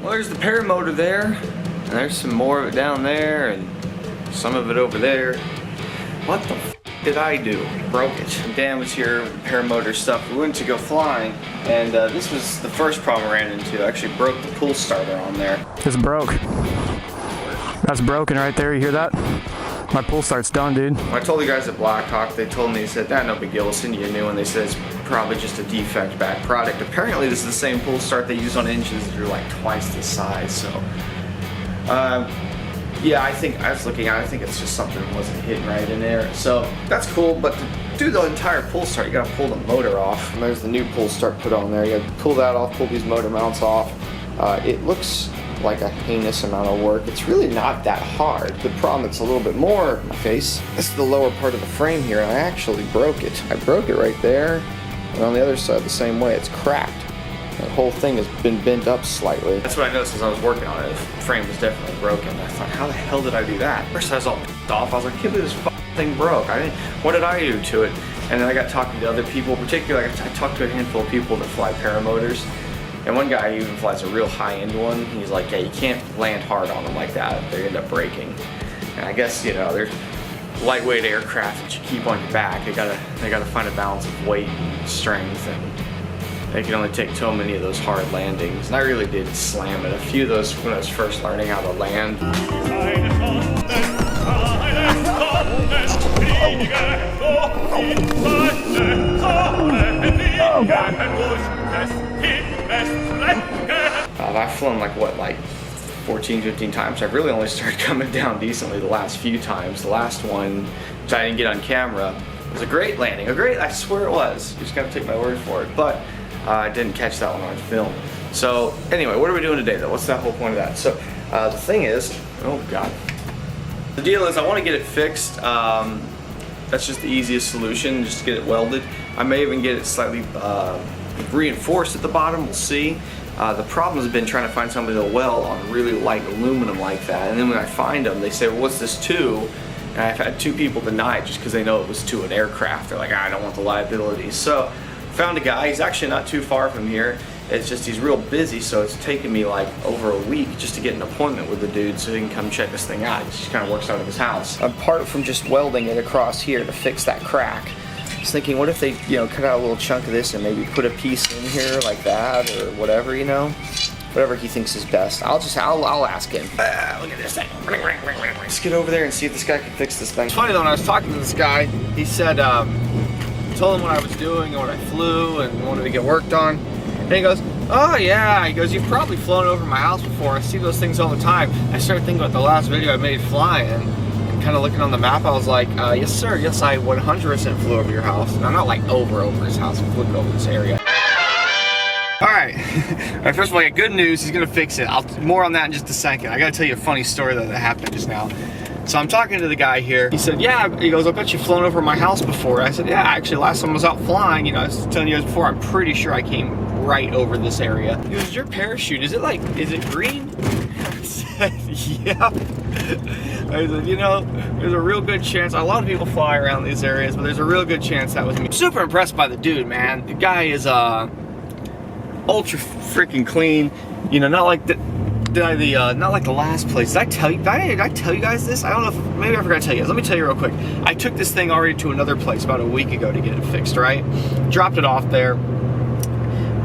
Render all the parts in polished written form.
Well, there's the paramotor there, and there's some more of it down there, and some of it over there. What the f did I do? Broke it. Dan was here with the paramotor stuff. We went to go flying, and this was the first problem I ran into. I actually broke the pull starter on there. It's broke. That's broken right there, you hear that? My pull start's done, dude. When I told the guys at Blackhawk, they told me, they said, no big deal, we'll send you a new one. They said it's probably just a defect back product. Apparently this is the same pull start they use on engines that are like twice this size, so. Yeah, I think, I was looking at it, I think it's just something that wasn't hitting right in there. So that's cool, but to do the entire pull start, you gotta pull the motor off. And there's the new pull start put on there. You gotta pull that off, pull these motor mounts off. It looks like a heinous amount of work. It's really not that hard. The problem that's a little bit more in my face, this is the lower part of the frame here, and I actually broke it. I broke it right there, and on the other side the same way. It's cracked. The whole thing has been bent up slightly. That's what I noticed as I was working on it. The frame was definitely broken. I thought, how the hell did I do that? First I was all pissed off. I was like, I can't believe this thing broke. What did I do to it? And then I got talking to other people, particularly I talked to a handful of people that fly paramotors. And one guy even flies a real high-end one. He's like, yeah, you can't land hard on them like that. They end up breaking. And I guess, you know, there's lightweight aircraft that you keep on your back. They gotta find a balance of weight and strength, and they can only take so many of those hard landings. And I really did slam it. A few of those when I was first learning how to land. Oh God. I've flown like 14, 15 times. I've really only started coming down decently the last few times. The last one, which I didn't get on camera, was a great landing. I swear it was. You just gotta take my word for it. But I didn't catch that one on film. So anyway, what are we doing today though? What's that whole point of that? So the thing is, oh God. The deal is I want to get it fixed. That's just the easiest solution, just to get it welded. I may even get it slightly reinforced at the bottom, we'll see. The problem has been trying to find somebody to weld on really light aluminum like that, and then when I find them, they say, well, what's this to? And I've had 2 people deny it just because they know it was to an aircraft. They're like, I don't want the liability. So found a guy, he's actually not too far from here. It's just he's real busy, so it's taken me like over a week just to get an appointment with the dude so he can come check this thing out. He just kind of works out of his house. Apart from just welding it across here to fix that crack, I was thinking, what if they, you know, cut out a little chunk of this and maybe put a piece in here like that or whatever, you know? Whatever he thinks is best. I'll ask him. Look at this thing. Let's get over there and see if this guy can fix this thing. It's funny though, when I was talking to this guy, he said, told him what I was doing and what I flew and wanted to get worked on. And he goes, oh yeah, he goes, you've probably flown over my house before. I see those things all the time. I started thinking about the last video I made flying. Kind of looking on the map, I was like, yes sir, yes I 100% flew over your house. And I'm not like over his house, I'm flipping over this area. Alright, first of all, I got good news, he's gonna fix it. More on that in just a second. I gotta tell you a funny story that happened just now. So I'm talking to the guy here, he said, yeah, he goes, I bet you've flown over my house before. I said, yeah, actually last time I was out flying, you know, I was telling you guys before, I'm pretty sure I came right over this area. He goes, your parachute, is it green? I said, yeah. I said, you know, there's a real good chance, a lot of people fly around these areas, but there's a real good chance that was me. Super impressed by the dude, man. The guy is ultra freaking clean. You know, not like not like the last place. Did I tell you guys this? I don't know if, maybe I forgot to tell you guys. Let me tell you real quick. I took this thing already to another place about a week ago to get it fixed, right? Dropped it off there.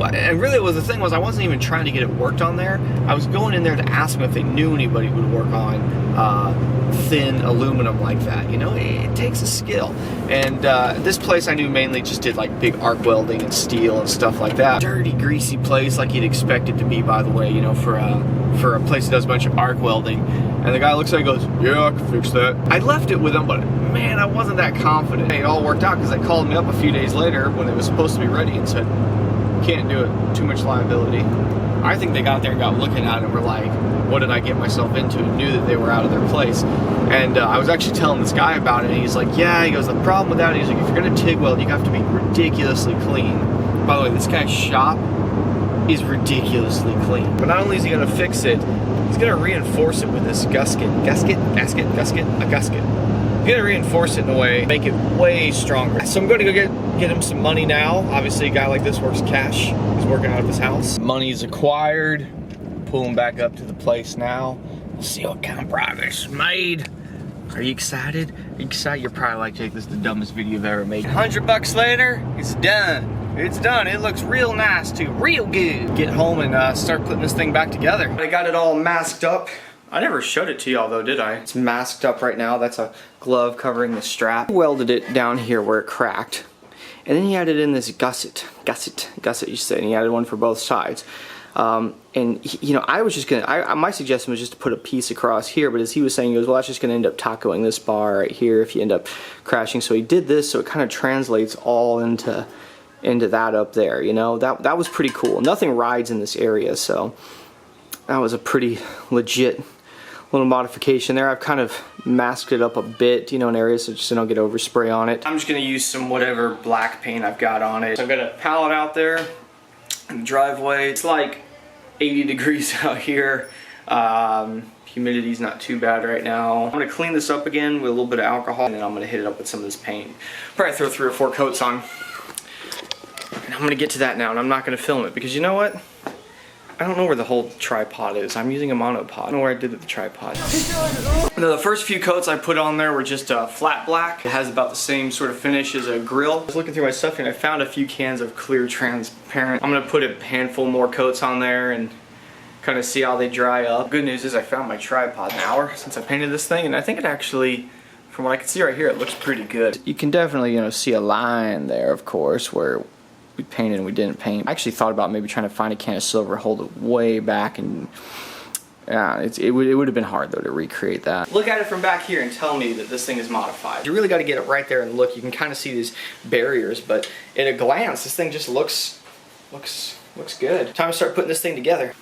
And really the thing was I wasn't even trying to get it worked on there. I was going in there to ask them if they knew anybody who would work on thin aluminum like that. You know, it takes a skill. And this place I knew mainly just did like big arc welding and steel and stuff like that. Dirty, greasy place like you'd expect it to be, by the way, you know, for a place that does a bunch of arc welding. And the guy looks at it and goes, yeah, I can fix that. I left it with him, but man, I wasn't that confident. It all worked out because they called me up a few days later when it was supposed to be ready and said, can't do it, too much liability. I think they got there and got looking at it and were like, what did I get myself into? And knew that they were out of their place. And I was actually telling this guy about it, and he's like, yeah, he goes, the problem with that is like, if you're gonna TIG weld, you have to be ridiculously clean. By the way, this guy's shop is ridiculously clean. But not only is he gonna fix it, he's gonna reinforce it with this gasket. He's gonna reinforce it in a way, make it way stronger. So I'm gonna go get him some money now. Obviously a guy like this works cash. He's working out of his house. Money's acquired. pulling back up to the place now. We'll see what kind of progress is made. Are you excited? Are you excited? You're probably like, Jake, this is the dumbest video I've ever made. $100 later, it's done. It's done. It looks real nice too, real good. Get home and start putting this thing back together. I got it all masked up. I never showed it to y'all though, did I? It's masked up right now. That's a glove covering the strap. Welded it down here where it cracked. And then he added in this gusset you said, and he added one for both sides. And he, you know, I was just gonna, my suggestion was just to put a piece across here, but as he was saying, he goes, well, that's just gonna end up tacoing this bar right here if you end up crashing. So he did this so it kind of translates all into that up there, you know. That was pretty cool. Nothing rides in this area, so that was a pretty legit little modification there. I've kind of masked it up a bit, you know, in areas so just so I don't get overspray on it. I'm just gonna use some whatever black paint I've got on it. So I've got a pallet out there in the driveway. It's like 80 degrees out here. Humidity's not too bad right now. I'm gonna clean this up again with a little bit of alcohol, and then I'm gonna hit it up with some of this paint. Probably throw 3 or 4 coats on. And I'm gonna get to that now, and I'm not gonna film it because you know what? I don't know where the whole tripod is. I'm using a monopod. I don't know where I did the tripod. Now, the first few coats I put on there were just flat black. It has about the same sort of finish as a grill. I was looking through my stuff and I found a few cans of clear transparent. I'm gonna put a handful more coats on there and kind of see how they dry up. Good news is I found my tripod an hour since I painted this thing, and I think it actually, from what I can see right here, it looks pretty good. You can definitely, you know, see a line there, of course, where we painted and we didn't paint. I actually thought about maybe trying to find a can of silver, hold it way back, and yeah, it would have been hard though to recreate that. Look at it from back here and tell me that this thing is modified. You really got to get it right there and look. You can kind of see these barriers, but at a glance, this thing just looks good. Time to start putting this thing together.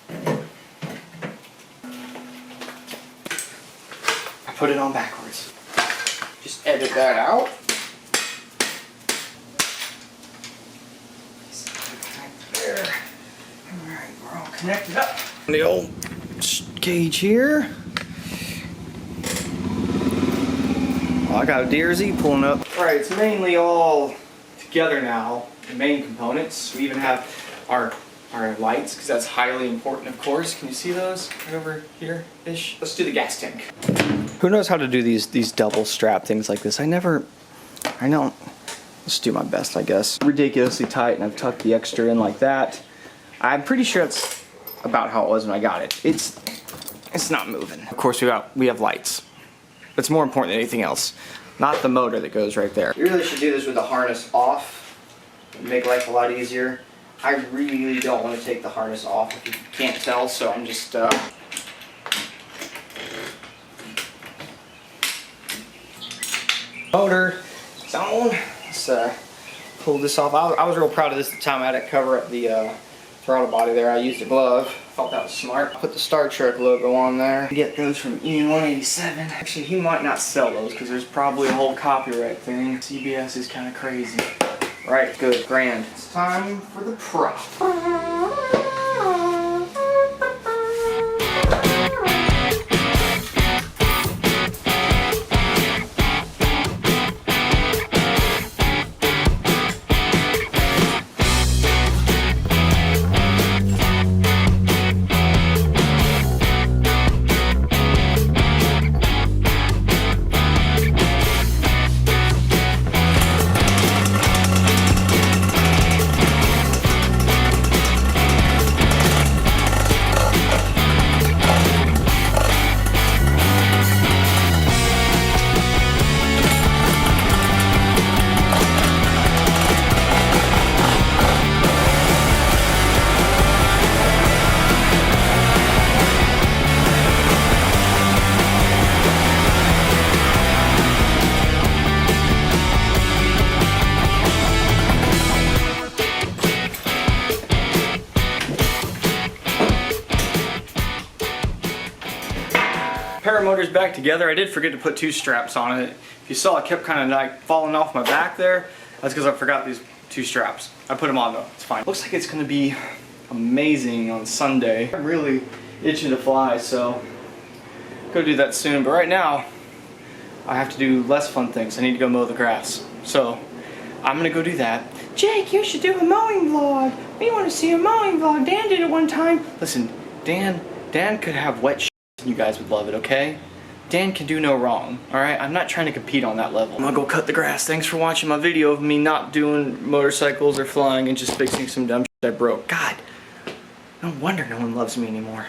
I put it on backwards. Just edit that out. Alright, we're all connected up. The old cage here. Oh, I got a Deersy pulling up. Alright, it's mainly all together now, the main components. We even have our lights, because that's highly important, of course. Can you see those right over here-ish? Let's do the gas tank. Who knows how to do these double strap things like this? I don't. Let's do my best, I guess. Ridiculously tight, and I've tucked the extra in like that. I'm pretty sure it's about how it was when I got it. It's not moving. Of course, we have lights. That's more important than anything else. Not the motor that goes right there. You really should do this with the harness off. It'd make life a lot easier. I really don't want to take the harness off if you can't tell, so I'm just motor, it's on. Let's pull this off. I was real proud of this at the time. I had to cover up the throttle body there. I used a glove. Thought that was smart. Put the Star Trek logo on there. Get those from Ian 187. Actually, he might not sell those because there's probably a whole copyright thing. CBS is kind of crazy. Right, good, grand. It's time for the prop. Pair of motors back together. I did forget to put 2 straps on it. If you saw, it kept kind of like falling off my back there. That's because I forgot these 2 straps. I put them on though. It's fine. Looks like it's going to be amazing on Sunday. I'm really itching to fly, so go do that soon. But right now, I have to do less fun things. I need to go mow the grass. So I'm going to go do that. Jake, you should do a mowing vlog. We want to see a mowing vlog. Dan did it one time. Listen, Dan Dan could have wet shit and you guys would love it, okay? Dan can do no wrong, alright? I'm not trying to compete on that level. I'm gonna go cut the grass. Thanks for watching my video of me not doing motorcycles or flying and just fixing some dumb shit I broke. God, no wonder no one loves me anymore.